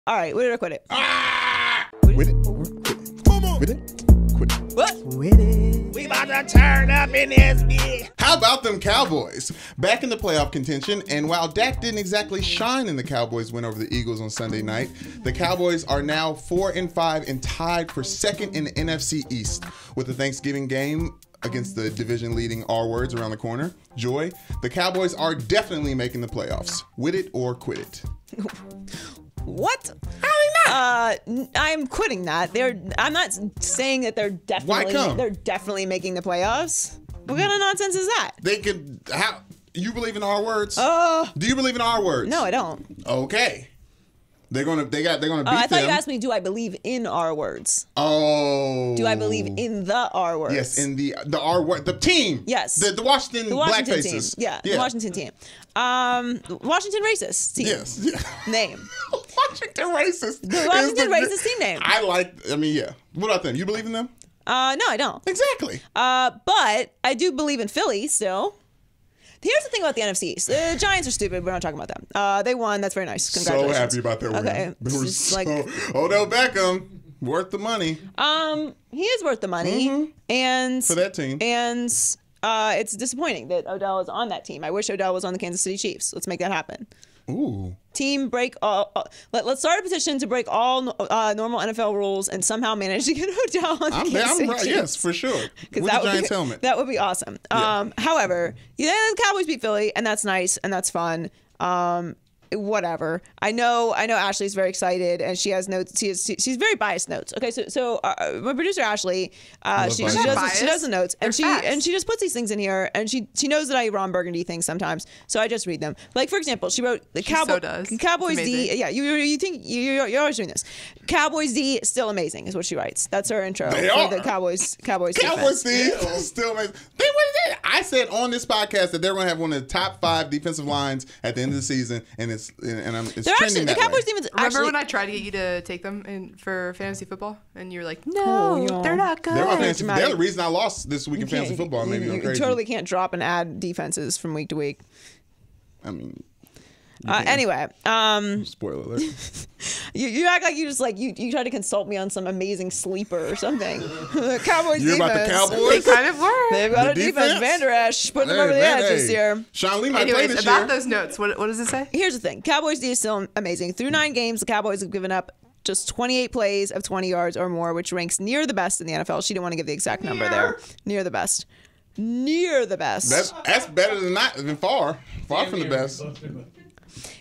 All right, with it or quit it? With it or quit it? Come on. With it? Quit it. What? With it. We about to turn up in this bitch. How about them Cowboys? Back in the playoff contention, and while Dak didn't exactly shine in the Cowboys' win over the Eagles on Sunday night, the Cowboys are now 4-5 and tied for second in the NFC East. With the Thanksgiving game against the division-leading R-words around the corner, Joy, the Cowboys are definitely making the playoffs. With it or quit it? What? How not? I'm quitting that. I'm not saying that they're definitely making the playoffs. What kind of nonsense is that? They could. How? You believe in our words? Do you believe in our words? No, I don't. Okay. They're gonna beat them. I thought you asked me, do I believe in our words? Oh. Do I believe in the R words? Yes, in the R word, the team. Yes. The Washington Black Faces. Team. Yeah, the Washington team. Washington Racist team. Yes. Yeah. Name. Washington Racist. The Washington Racist team name. Yeah. What about them? You believe in them? No, I don't. Exactly. But I do believe in Philly still. Here's the thing about the NFC East. The Giants are stupid. We're not talking about them. They won. That's very nice. Congratulations. So happy about that win. Okay. Odell Beckham, worth the money. He is worth the money. And for that team. And it's disappointing that Odell is on that team. I wish Odell was on the Kansas City Chiefs. Let's make that happen. Ooh. Team break all. Let's start a petition to break all normal NFL rules and somehow manage to get Odell on the Kansas City Chiefs. Yes, for sure. With the Giants helmet. That would be awesome. Yeah. However, the Cowboys beat Philly, and that's nice and that's fun. Whatever. I know Ashley's very excited, and she has notes. She's very biased notes. Okay, so my producer Ashley, she does the notes, and she just puts these things in here, and she knows that I Ron Burgundy things sometimes, so I just read them. Like for example, she wrote the Cowboys D. Yeah, you think you're always doing this. Cowboys D still amazing is what she writes. That's her intro for the Cowboys. Cowboys D still amazing. I said on this podcast that they're going to have one of the top 5 defensive lines at the end of the season, and it's trending that way. Cowboys defense. Remember when I tried to get you to take them for fantasy football, and you were like, "No, they're not good." They're the reason I lost this week in fantasy football. Maybe I'm crazy. You totally can't drop and add defenses from week to week. I mean. Anyway, spoiler alert. you act like you tried to consult me on some amazing sleeper or something. The Cowboys You're defense. About the Cowboys? They kind of were. They've got a defense. Van Der Esch putting them over the edge this year. Sean Lee might play this year. About those notes, what does it say? Here's the thing. Cowboys D is still amazing. Through 9 games, the Cowboys have given up just 28 plays of 20 yards or more, which ranks near the best in the NFL. She didn't want to give the exact number there. Near the best. Near the best. That's better than far from the best.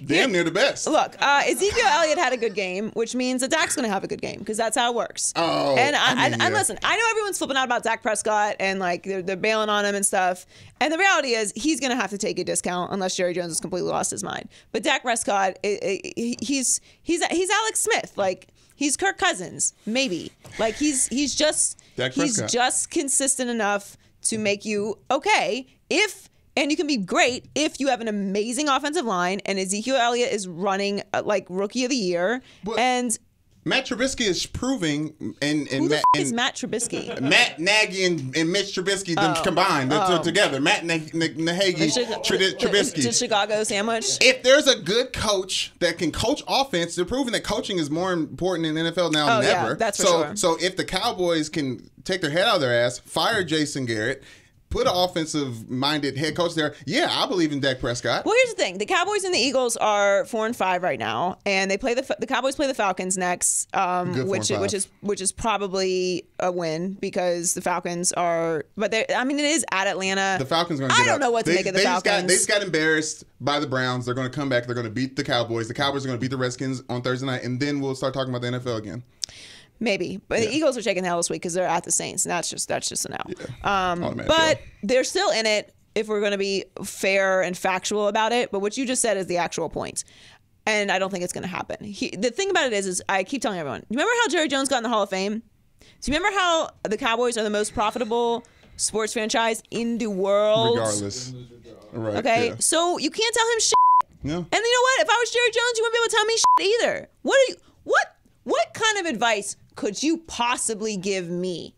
Damn near the best. Look, Ezekiel Elliott had a good game, which means that Dak's going to have a good game because that's how it works. Oh, and listen, I know everyone's flipping out about Dak Prescott and like they're bailing on him and stuff. And the reality is he's going to have to take a discount unless Jerry Jones has completely lost his mind. But Dak Prescott, he's Alex Smith, like he's Kirk Cousins, maybe. Like he's just consistent enough to make you okay and you can be great if you have an amazing offensive line and Ezekiel Elliott is running like rookie of the year. But and Matt Trubisky is proving who the f is Matt Trubisky? Matt Nagy and Mitch Trubisky combined together. Matt Nagy Trubisky. The Chicago sandwich. If there's a good coach that can coach offense, they're proving that coaching is more important in the NFL now than ever. That's for sure. So if the Cowboys can take their head out of their ass, fire Jason Garrett, put an offensive-minded head coach there. Yeah, I believe in Dak Prescott. Well, here's the thing: the Cowboys and the Eagles are 4-5 right now, and they play the Cowboys play the Falcons next, which is probably a win because the Falcons are. But it is at Atlanta. The Falcons are going to. I don't know what to make of the Falcons. They just got embarrassed by the Browns. They're going to come back. They're going to beat the Cowboys. The Cowboys are going to beat the Redskins on Thursday night, and then we'll start talking about the NFL again. Maybe, but the Eagles are taking the hell this week because they're at the Saints, and that's just an L. Yeah. But they're still in it if we're going to be fair and factual about it. But what you just said is the actual point, and I don't think it's going to happen. The thing about it is I keep telling everyone. You remember how Jerry Jones got in the Hall of Fame? Do you remember how the Cowboys are the most profitable sports franchise in the world? Regardless, right? Okay, yeah. So you can't tell him shit. Yeah. And you know what? If I was Jerry Jones, you wouldn't be able to tell me shit either. What kind of advice could you possibly give me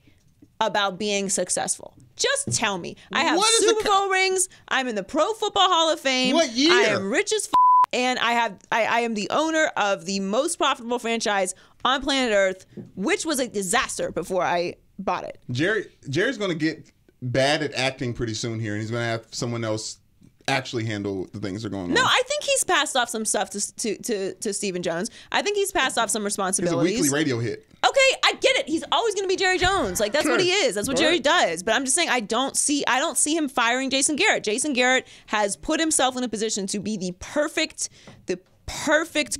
about being successful? Just tell me. I have Super Bowl rings. I'm in the Pro Football Hall of Fame. What year? I am rich as and I am the owner of the most profitable franchise on planet Earth, which was a disaster before I bought it. Jerry's going to get bad at acting pretty soon here, and he's going to have someone else actually handle the things that are going on. No, I think he's passed off some stuff to Stephen Jones. I think he's passed off some responsibilities. It's a weekly radio hit. Okay, I get it. He's always going to be Jerry Jones. Like, that's what he is. That's what Jerry does. But I'm just saying, I don't see him firing Jason Garrett. Jason Garrett has put himself in a position to be the perfect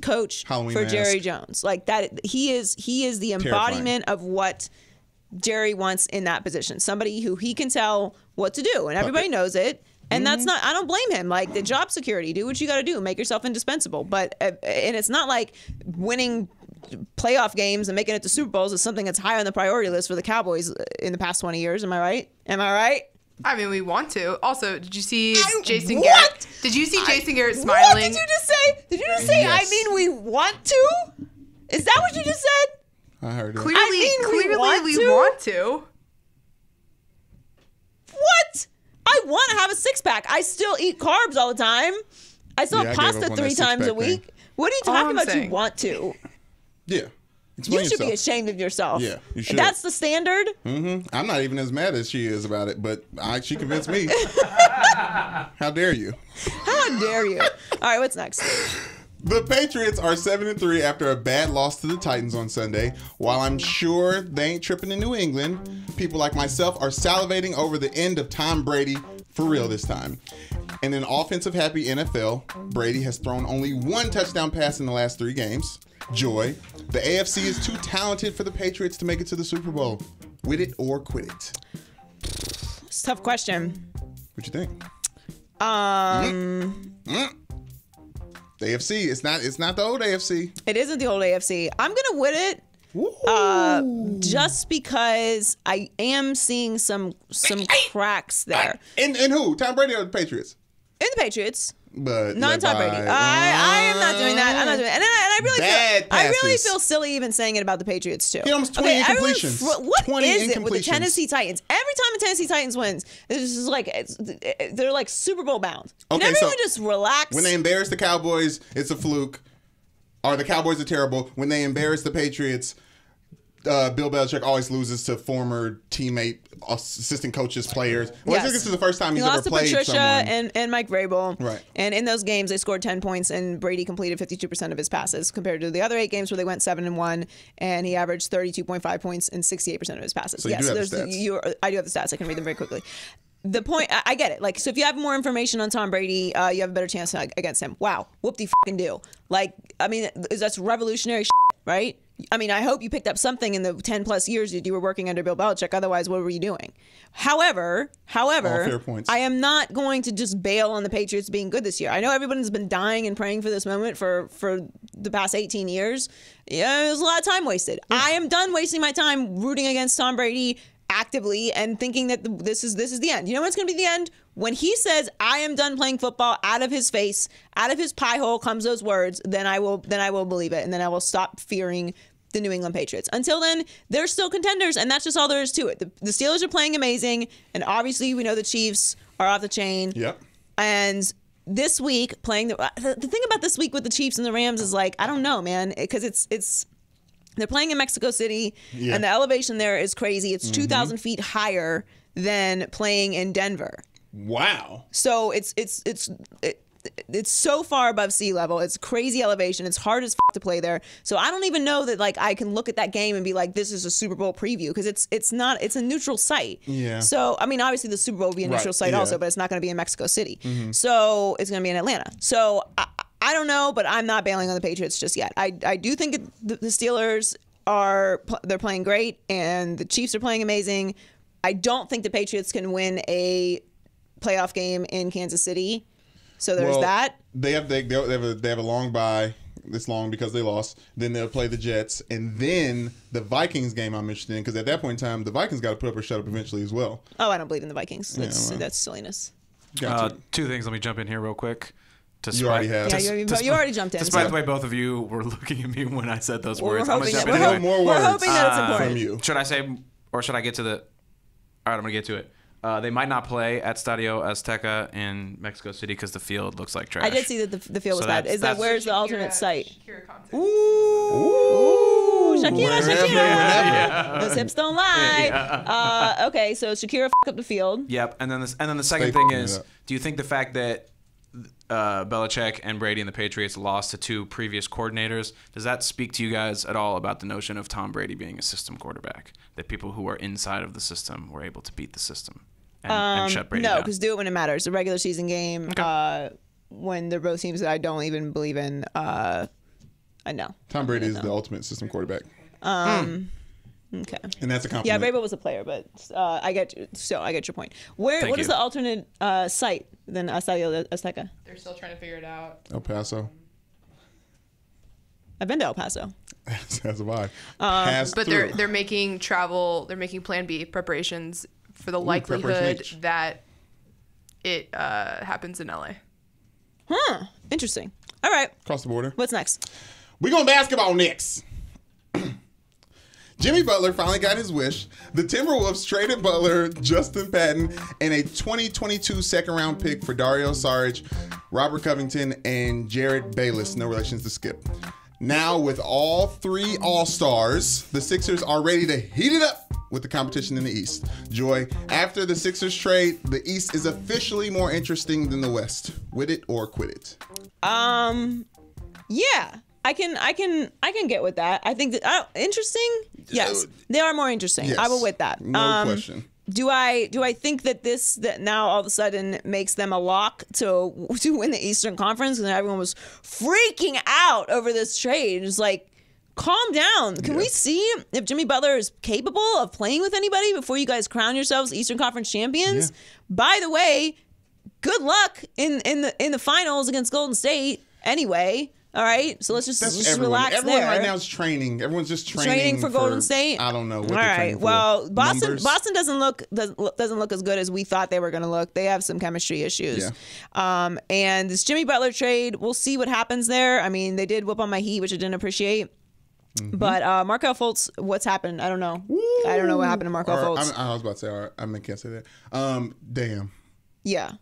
coach for Jerry Jones. Like that, he is the embodiment of what Jerry wants in that position. Somebody who he can tell what to do, and everybody knows it. And that's not, I don't blame him. Like, the job security, do what you got to do, make yourself indispensable. But, and it's not like winning playoff games and making it to Super Bowls is something that's high on the priority list for the Cowboys in the past 20 years. Am I right? I mean, we want to. Also, did you see Jason Garrett? Did you see Jason Garrett smiling? What did you just say? Did you just say, yes. I mean, we want to? Is that what you just said? I heard it. Clearly, we want to. What? I want to have a six-pack. I still eat carbs all the time. I still have pasta 3 times a week. What are you talking about? You want to? Yeah. You should be ashamed of yourself. Yeah, you should. That's the standard? Mm-hmm. I'm not even as mad as she is about it, but she convinced me. How dare you? How dare you? All right, what's next? The Patriots are 7-3 after a bad loss to the Titans on Sunday. While I'm sure they ain't tripping in New England, people like myself are salivating over the end of Tom Brady for real this time. In an offensive-happy NFL, Brady has thrown only 1 touchdown pass in the last 3 games. Joy, the AFC is too talented for the Patriots to make it to the Super Bowl. With it or quit it? It's a tough question. What you think? The AFC, it's not the old AFC. It isn't the old AFC. I'm gonna win it, just because I am seeing some cracks there. In who? Tom Brady or the Patriots? In the Patriots. But not Tom Brady. I am not doing that. I'm not doing that. And I really feel silly even saying it about the Patriots too. He almost 20 incompletions. What is it with the Tennessee Titans? Every time the Tennessee Titans wins, it's just like they're like Super Bowl bound. Can everyone just relax? When they embarrass the Cowboys, it's a fluke. Or the Cowboys are terrible. When they embarrass the Patriots, Bill Belichick always loses to former teammate, assistant coaches, players. Well, I think this is the first time he's ever played Patricia someone. and Mike Vrabel. Right. And in those games, they scored 10 points, and Brady completed 52% of his passes compared to the other 8 games where they went 7-1, and he averaged 32.5 points and 68% of his passes. So you do have the stats. I do have the stats. I can read them very quickly. The point, I get it. Like, so if you have more information on Tom Brady, you have a better chance against him. Wow. Whoop-de-f***ing-do. Like, I mean, that's revolutionary shit, right? I mean, I hope you picked up something in the 10 plus years that you were working under Bill Belichick. Otherwise, what were you doing? However, fair points. I am not going to just bail on the Patriots being good this year. I know everyone's been dying and praying for this moment for the past 18 years. Yeah, there's a lot of time wasted. I am done wasting my time rooting against Tom Brady actively and thinking that this is the end. You know what's going to be the end? When he says, I am done playing football, out of his face, out of his pie hole comes those words, then I will believe it, and then I will stop fearing the New England Patriots. Until then, they're still contenders, and that's just all there is to it. The Steelers are playing amazing, and obviously we know the Chiefs are off the chain. Yep. And this week, playing the thing about this week with the Chiefs and the Rams is like, I don't know, man, because it's they're playing in Mexico City, and the elevation there is crazy. It's 2,000 feet higher than playing in Denver. Wow. So it's so far above sea level. It's crazy elevation. It's hard as to play there. So I don't even know that like I can look at that game and be like, this is a Super Bowl preview, because it's not. It's a neutral site. Yeah. So I mean, obviously the Super Bowl will be a neutral site also, but it's not going to be in Mexico City. So it's going to be in Atlanta. So I don't know, but I'm not bailing on the Patriots just yet. I do think the Steelers they're playing great, and the Chiefs are playing amazing. I don't think the Patriots can win a playoff game in Kansas City. So there's that. They have a long bye. It's long because they lost. Then they'll play the Jets, and then the Vikings game I'm interested in, because at that point in time, the Vikings got to put up or shut up eventually as well. Oh, I don't believe in the Vikings. That's silliness. 2 things. Let me jump in here real quick. You already have. Yeah, you already jumped in. Despite the way both of you were looking at me when I said those words, I'm going to jump in. More words. We're hoping that it's important from you. Should I say, or should I get to the? All right, I'm going to get to it. They might not play at Stadio Azteca in Mexico City because the field looks like trash. I did see that the field was bad. Where's the alternate site? Ooh, Shakira. Wherever. Those hips don't lie. Okay, so Shakira f***ed up the field. Yep, and then the second thing is, do you think the fact that Belichick and Brady and the Patriots lost to 2 previous coordinators, does that speak to you guys at all about the notion of Tom Brady being a system quarterback? That people who are inside of the system were able to beat the system and shut Brady down? No, because do it when it matters. The regular season game, when they're both teams that I don't even believe in, I know. Tom Brady is the ultimate system quarterback. Okay. And that's a compliment. Yeah, Vrabel was a player, but I get your point. What is the alternate site than Estadio Azteca? They're still trying to figure it out. El Paso. I've been to El Paso. As have I. But they're making Plan B preparations for the likelihood that it happens in LA. Interesting. All right. Across the border. What's next? We going basketball next. Jimmy Butler finally got his wish. The Timberwolves traded Butler, Justin Patton, and a 2022 second-round pick for Dario Saric, Robert Covington, and Jared Bayless. No relations to Skip. Now, with all 3 All-Stars, the Sixers are ready to heat it up with the competition in the East. Joy, after the Sixers trade, the East is officially more interesting than the West. With it or quit it? Yeah. I can get with that. I think that interesting. Yes, they are more interesting. Yes. I will with that. No question. Do I think that that now all of a sudden makes them a lock to win the Eastern Conference? And everyone was freaking out over this trade. It's like, calm down. Can we see if Jimmy Butler is capable of playing with anybody before you guys crown yourselves Eastern Conference champions? Yeah. By the way, good luck in the finals against Golden State. Anyway. All right, so let's just relax. Everyone right now is training. Everyone's just training for Golden State. I don't know. What all right. Well, Boston doesn't look as good as we thought they were going to look. They have some chemistry issues. Yeah. And this Jimmy Butler trade, we'll see what happens there. I mean, they did whoop on my Heat, which I didn't appreciate. Mm-hmm. But Markelle Fultz, what's happened? I don't know. Woo! I don't know what happened to Markelle Fultz. I was about to say. I can't say that. Damn. Yeah.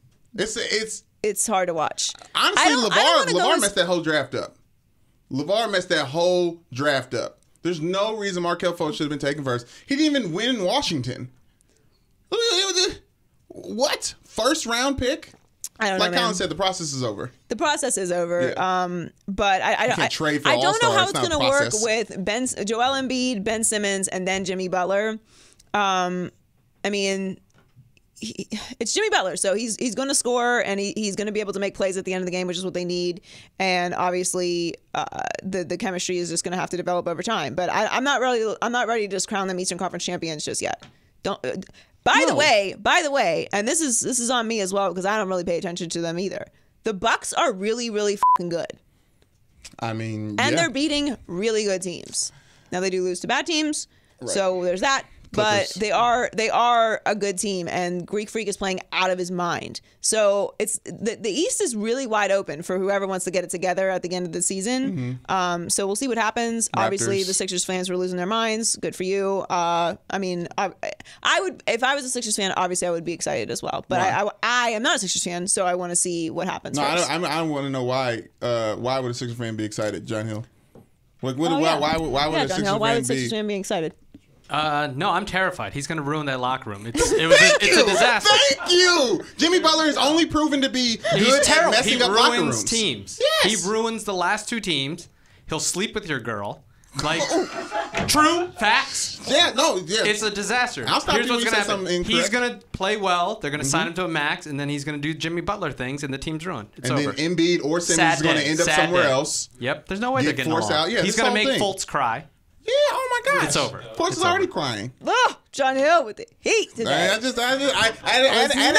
It's hard to watch. Honestly, LeVar messed that whole draft up. LeVar messed that whole draft up. There's no reason Markelle Fultz should have been taken first. He didn't even win in Washington. What? First round pick? I don't know. Like Colin said, the process is over. The process is over. Yeah. But I don't know how it's going to work with Joel Embiid, Ben Simmons, and then Jimmy Butler. I mean, it's Jimmy Butler, so he's going to score and he's going to be able to make plays at the end of the game, which is what they need. And obviously, the chemistry is just going to have to develop over time. But I'm not ready to just crown them Eastern Conference champions just yet. By the way, and this is on me as well because I don't really pay attention to them either. The Bucks are really, really fucking good. I mean, and they're beating really good teams. Now they do lose to bad teams, so there's that. Clippers. But they are a good team, and Greek Freak is playing out of his mind. So it's the East is really wide open for whoever wants to get it together at the end of the season. Mm-hmm. So we'll see what happens. Raptors. Obviously, the Sixers fans were losing their minds. Good for you. I mean, I would if I was a Sixers fan, obviously I would be excited as well. But I am not a Sixers fan, so I want to see what happens. No, I want to know why. Why would a Sixers fan be excited, John Hill? Why would a Sixers fan be excited? No, I'm terrified. He's going to ruin that locker room. It's a disaster. Thank you. Jimmy Butler is only proven to be good at messing up locker rooms. He ruins teams. Yes. He ruins the last 2 teams. He'll sleep with your girl. Like, true facts. Yeah, no, yeah. It's a disaster. Here's what's going to happen. He's going to play well. They're going to sign him to a max, and then he's going to do Jimmy Butler things, and the team's ruined. It's over. Then Embiid or Simmons is going to end up somewhere else. Yep. There's no way they're getting along. Out. Yeah, he's going to make Fultz cry. Yeah, oh my gosh. It's over. Fultz is already crying. Oh, John Hill with the heat today. I had to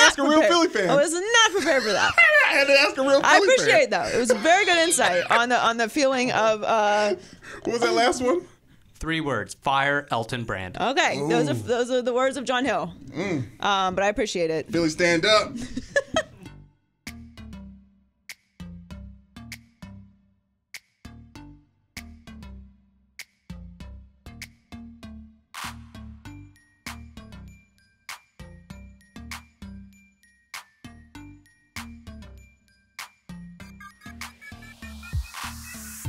ask a real Philly fan. I was not prepared for that. I had to ask a real Philly fan. I appreciate it, though. It was a very good insight on the feeling of... What was that last one? 3 words. Fire Elton Brand. Okay. Those are the words of John Hill. But I appreciate it. Philly stand up.